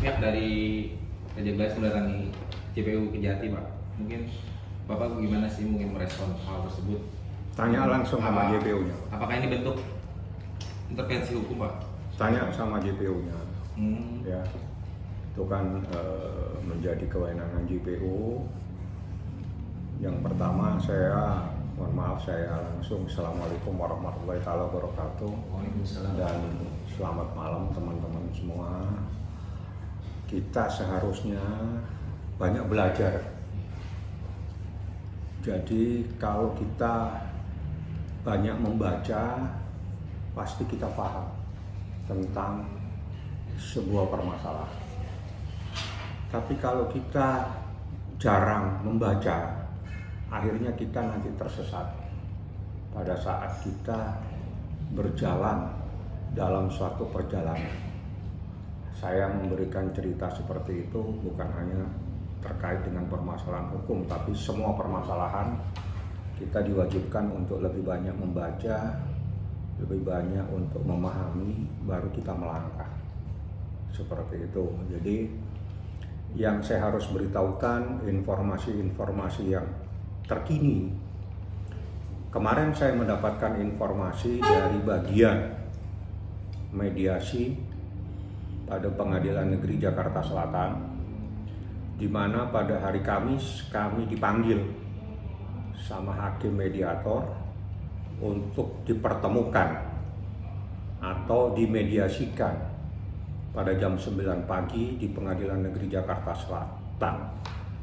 pihak dari Kejagalan mendatangi JPU Kejati, Pak. Mungkin Bapak gimana sih mungkin merespon hal tersebut? Tanya langsung sama JPU-nya. Apakah ini bentuk intervensi hukum, Pak? Tanya sama JPU-nya. Hmm. Ya, itu kan menjadi kewenangan JPU. Yang pertama mohon maaf saya langsung Assalamualaikum warahmatullahi wabarakatuh. Waalaikumsalam. Dan selamat malam teman-teman semua. Kita seharusnya banyak belajar. Jadi kalau kita banyak membaca, pasti kita paham tentang sebuah permasalahan. Tapi kalau kita jarang membaca, akhirnya kita nanti tersesat pada saat kita berjalan dalam suatu perjalanan. Saya memberikan cerita seperti itu bukan hanya terkait dengan permasalahan hukum, tapi semua permasalahan kita diwajibkan untuk lebih banyak membaca, lebih banyak untuk memahami, baru kita melangkah. Seperti itu. Jadi yang saya harus beritahukan informasi-informasi yang terkini. Kemarin saya mendapatkan informasi dari bagian mediasi pada Pengadilan Negeri Jakarta Selatan, di mana pada hari Kamis kami dipanggil sama hakim mediator untuk dipertemukan atau dimediasikan pada jam 9 pagi di Pengadilan Negeri Jakarta Selatan,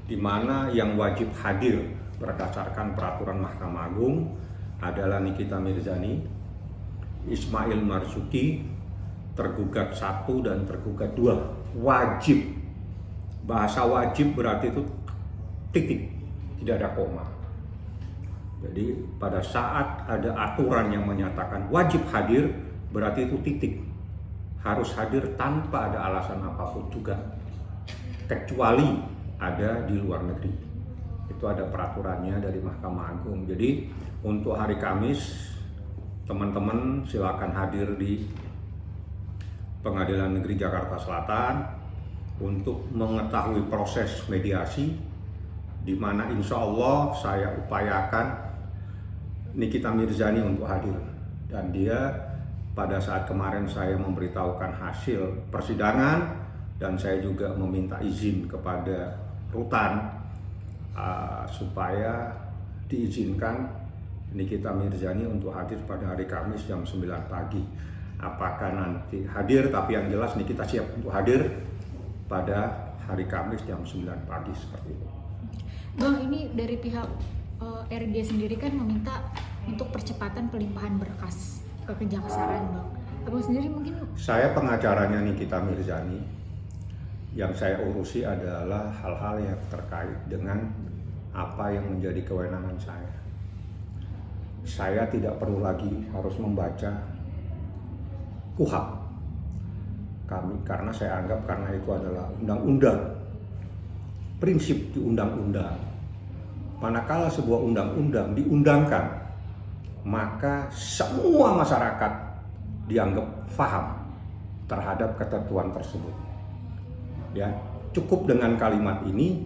di mana yang wajib hadir berdasarkan peraturan Mahkamah Agung adalah Nikita Mirzani, Ismail Marzuki, tergugat 1 dan tergugat 2. Wajib. Bahasa wajib berarti itu titik, tidak ada koma. Jadi pada saat ada aturan yang menyatakan wajib hadir, berarti itu titik. Harus hadir tanpa ada alasan apapun juga, kecuali ada di luar negeri. Itu ada peraturannya dari Mahkamah Agung. Jadi untuk hari Kamis, teman-teman silakan hadir di Pengadilan Negeri Jakarta Selatan untuk mengetahui proses mediasi, di mana insya Allah saya upayakan Nikita Mirzani untuk hadir. Dan dia pada saat kemarin saya memberitahukan hasil persidangan, dan saya juga meminta izin kepada Rutan supaya diizinkan Nikita Mirzani untuk hadir pada hari Kamis jam 9 pagi. Apakah nanti hadir, tapi yang jelas Nikita siap untuk hadir pada hari Kamis jam 9 pagi seperti itu. Bang, ini dari pihak RG sendiri kan meminta untuk percepatan pelimpahan berkas ke kejaksaan, Bang. Abang sendiri mungkin? Saya pengacaranya Nikita Mirzani. Yang saya urusi adalah hal-hal yang terkait dengan apa yang menjadi kewenangan saya. Saya tidak perlu lagi harus membaca KUHP karena saya anggap karena itu adalah undang-undang, prinsip di undang-undang. Manakala sebuah undang-undang diundangkan, maka semua masyarakat dianggap paham terhadap ketentuan tersebut. Ya, cukup dengan kalimat ini,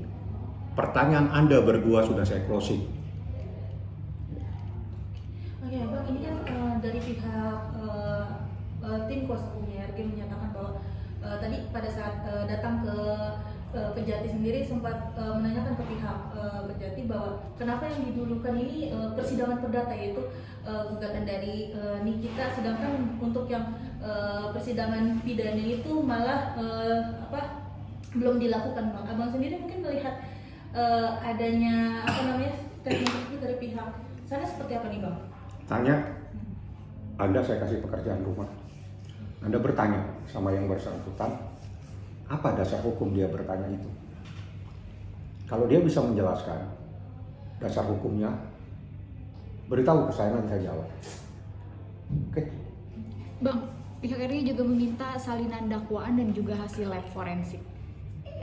pertanyaan Anda berdua sudah saya closing. Oke, Bang, ini kan dari pihak tim kuasa hukumnya RG menyatakan bahwa tadi pada saat datang ke Kejati sendiri sempat menanyakan ke pihak Kejati bahwa kenapa yang didulukan ini persidangan perdata, yaitu gugatan dari Nikita, sedangkan untuk yang persidangan pidana itu malah belum dilakukan, Bang. Abang sendiri mungkin melihat adanya teknik itu dari pihak sana seperti apa nih, Bang? Tanya, Anda saya kasih pekerjaan rumah. Anda bertanya sama yang bersangkutan, apa dasar hukum dia bertanya itu? Kalau dia bisa menjelaskan dasar hukumnya, beritahu ke saya, nanti saya jawab. Oke? Bang, pihak RI juga meminta salinan dakwaan dan juga hasil lab forensik.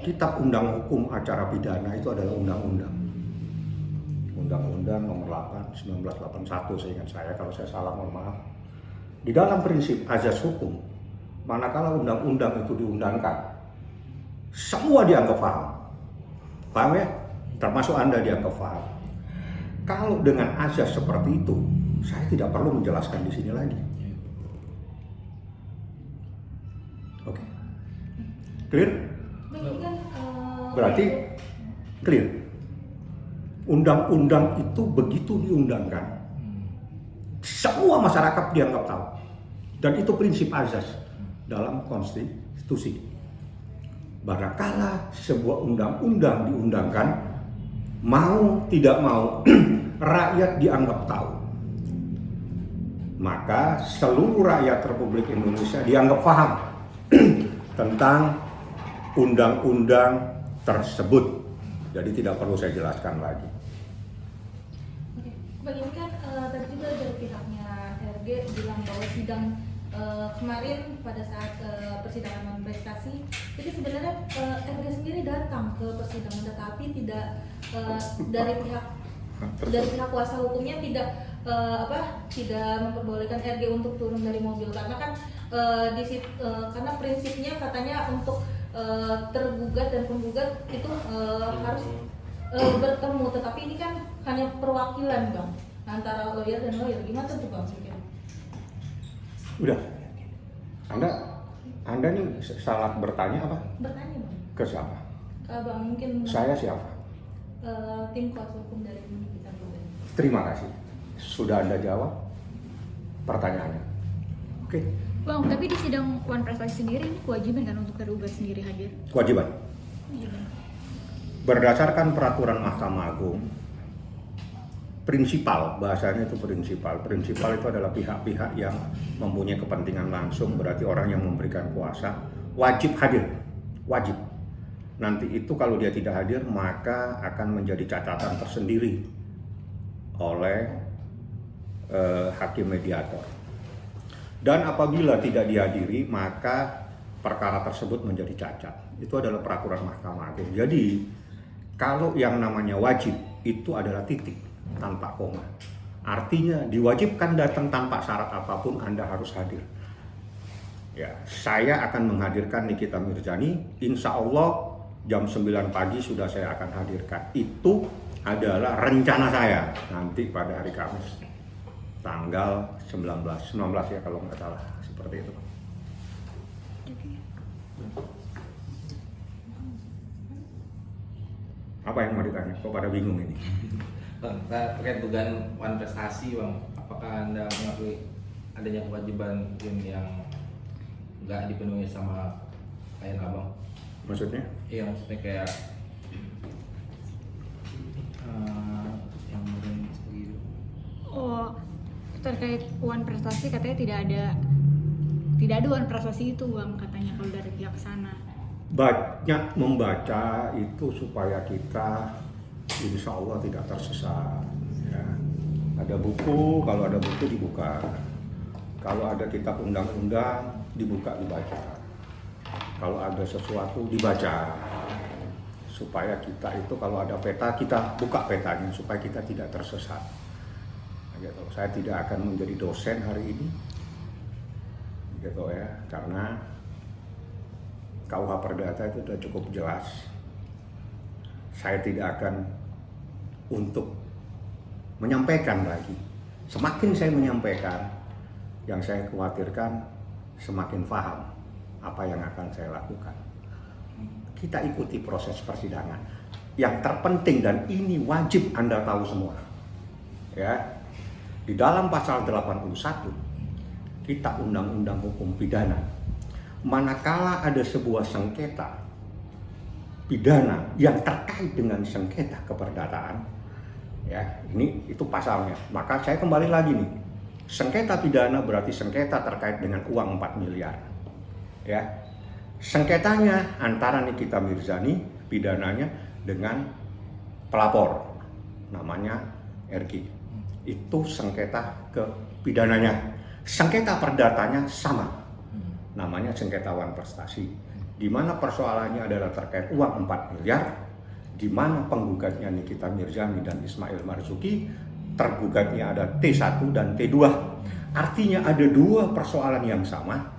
Kitab Undang Hukum Acara Pidana itu adalah undang-undang. Undang-Undang nomor 8 1981, seingat saya, kalau saya salah mohon maaf. Di dalam prinsip azas hukum, manakala undang-undang itu diundangkan, semua dianggap paham. Paham ya? Termasuk Anda dianggap paham. Kalau dengan azas seperti itu, saya tidak perlu menjelaskan di sini lagi. Oke. Clear? Ini kan Berarti clear. Undang-undang itu begitu diundangkan, semua masyarakat dianggap tahu. Dan itu prinsip azas dalam konstitusi. Manakala sebuah undang-undang diundangkan, mau tidak mau rakyat dianggap tahu, maka seluruh rakyat Republik Indonesia dianggap paham tentang undang-undang tersebut. Jadi tidak perlu saya jelaskan lagi. Oke, Bang, ini kan tadi juga dari pihaknya RG bilang bahwa sidang kemarin pada saat persidangan non-prestasi, jadi sebenarnya RG sendiri datang ke persidangan, tetapi tidak dari pihak kuasa hukumnya tidak tidak memperbolehkan RG untuk turun dari mobil, karena kan karena prinsipnya katanya untuk tergugat dan penggugat itu harus bertemu, tetapi ini kan hanya perwakilan, Bang, antara lawyer dan lawyer. Gimana tuh, Bang? Udah. Anda nih salah bertanya apa? Bertanya, Bang. Ke siapa? Bang, mungkin Saya siapa? tim kuasa hukum dari kita juga. Terima kasih. Sudah Anda jawab pertanyaannya. Oke. Bang, tapi di sidang Wan Prestasi sendiri ini kewajiban kan untuk tergugat sendiri hadir? Kewajiban. Iya, Bang. Berdasarkan peraturan Mahkamah Agung, prinsipal, bahasanya itu prinsipal. Prinsipal itu adalah pihak-pihak yang mempunyai kepentingan langsung, berarti orang yang memberikan kuasa, wajib hadir. Wajib. Nanti itu kalau dia tidak hadir, maka akan menjadi catatan tersendiri oleh hakim mediator. Dan apabila tidak dihadiri, maka perkara tersebut menjadi cacat. Itu adalah peraturan Mahkamah Agung. Jadi, kalau yang namanya wajib, itu adalah titik, tanpa koma. Artinya, diwajibkan datang tanpa syarat apapun, Anda harus hadir. Ya, saya akan menghadirkan Nikita Mirzani, insya Allah jam 9 pagi sudah saya akan hadirkan. Itu adalah rencana saya nanti pada hari Kamis. Tanggal 19 ya kalau nggak salah, seperti itu. Apa yang mau ditanya? Kok pada bingung ini? Bang, terkait dugaan Wan Prestasi, Bang, apakah Anda mengakui adanya kewajiban mungkin yang nggak dipenuhi sama klien Abang? Maksudnya? Iya, maksudnya kayak yang mungkin segitu. Oh, terkait Wan Prestasi katanya tidak ada Wan Prestasi itu, Bang, katanya kalau dari pihak sana. Banyak membaca itu supaya kita insya Allah tidak tersesat. Ya. Ada buku, kalau ada buku dibuka. Kalau ada kitab undang-undang dibuka dibaca. Kalau ada sesuatu dibaca. Supaya kita itu kalau ada peta kita buka petanya supaya kita tidak tersesat. Gitu. Saya tidak akan menjadi dosen hari ini, gitu ya, karena KUH Perdata itu sudah cukup jelas. Saya tidak akan untuk menyampaikan lagi. Semakin saya menyampaikan, yang saya khawatirkan semakin paham apa yang akan saya lakukan. Kita ikuti proses persidangan. Yang terpenting dan ini wajib Anda tahu semua, ya. Di dalam pasal 81 kita undang-undang hukum pidana, manakala ada sebuah sengketa pidana yang terkait dengan sengketa keperdataan, ya ini itu pasalnya. Maka saya kembali lagi nih, sengketa pidana berarti sengketa terkait dengan uang 4 miliar, ya. Sengketanya antara Nikita Mirzani pidananya dengan pelapor namanya RG. Itu sengketa ke pidananya. Sengketa perdatanya sama, namanya sengketa Wan Prestasi, di mana persoalannya adalah terkait uang 4 miliar, di mana penggugatnya Nikita Mirzani dan Ismail Marzuki, tergugatnya ada T1 dan T2. Artinya ada dua persoalan yang sama,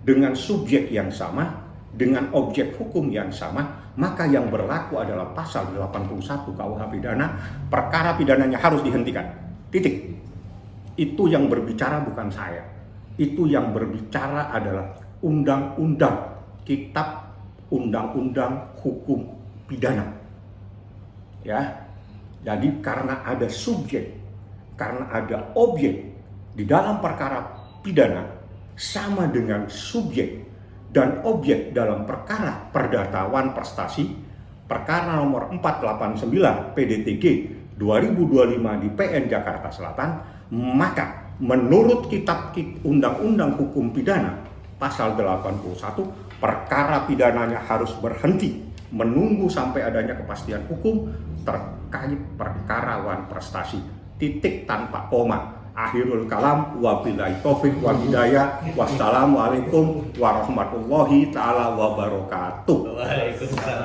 dengan subjek yang sama, dengan objek hukum yang sama, maka yang berlaku adalah pasal 81 KUH pidana, perkara pidananya harus dihentikan. Titik. Itu yang berbicara bukan saya. Itu yang berbicara adalah undang-undang, kitab undang-undang hukum pidana. Ya. Jadi karena ada subjek, karena ada objek di dalam perkara pidana sama dengan subjek dan objek dalam perkara perdata prestasi, perkara nomor 489 PDTG 2025 di PN Jakarta Selatan, maka menurut kitab undang-undang hukum pidana pasal 81, perkara pidananya harus berhenti menunggu sampai adanya kepastian hukum terkait perkara prestasi. Titik tanpa koma. Akhirul kalam, wabillahi taufik wal hidayah. Wassalamualaikum warahmatullahi taala wabarakatuh. Waalaikumsalam.